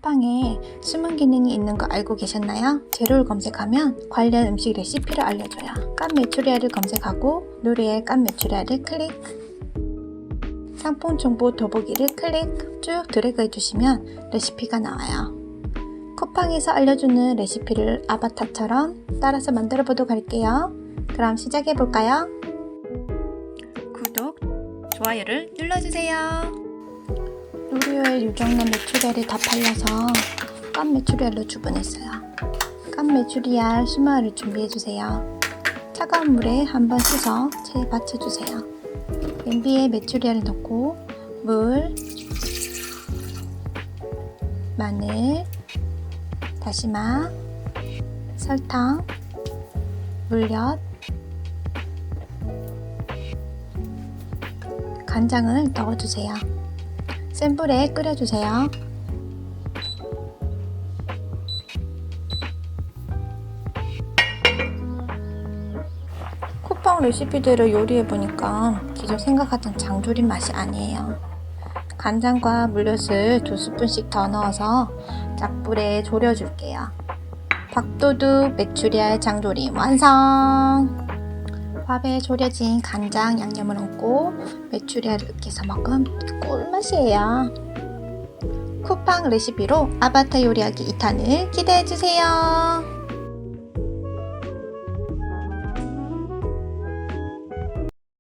쿠팡에 숨은 기능이 있는 거 알고 계셨나요? 재료를 검색하면 관련 음식 레시피를 알려줘요. 깐 메추리알을 검색하고 누리의 깐 메추리알을 클릭, 상품 정보 더보기를 클릭, 쭉 드래그 해주시면 레시피가 나와요. 쿠팡에서 알려주는 레시피를 아바타처럼 따라서 만들어 보도록 할게요. 그럼 시작해 볼까요? 구독, 좋아요를 눌러주세요. 누리호의 유정란 메추리알이 다 팔려서 깐 메추리알로 주문했어요. 깐 메추리알 20알을 준비해주세요. 차가운 물에 한번 씻어 체에 받쳐주세요. 냄비에 메추리알을 넣고 물, 마늘, 다시마, 설탕, 물엿, 간장을 넣어주세요. 센 불에 끓여주세요. 쿠팡 레시피대로 요리해보니까 기존 생각하던 장조림 맛이 아니에요. 간장과 물엿을 2스푼씩 더 넣어서 약불에 졸여줄게요. 밥도둑 메추리알 장조림 완성! 밥에 졸여진 간장 양념을 얹고 메추리알을 으깨서 먹으면 꿀맛이에요. 쿠팡 레시피로 아바타 요리하기 2탄을 기대해주세요.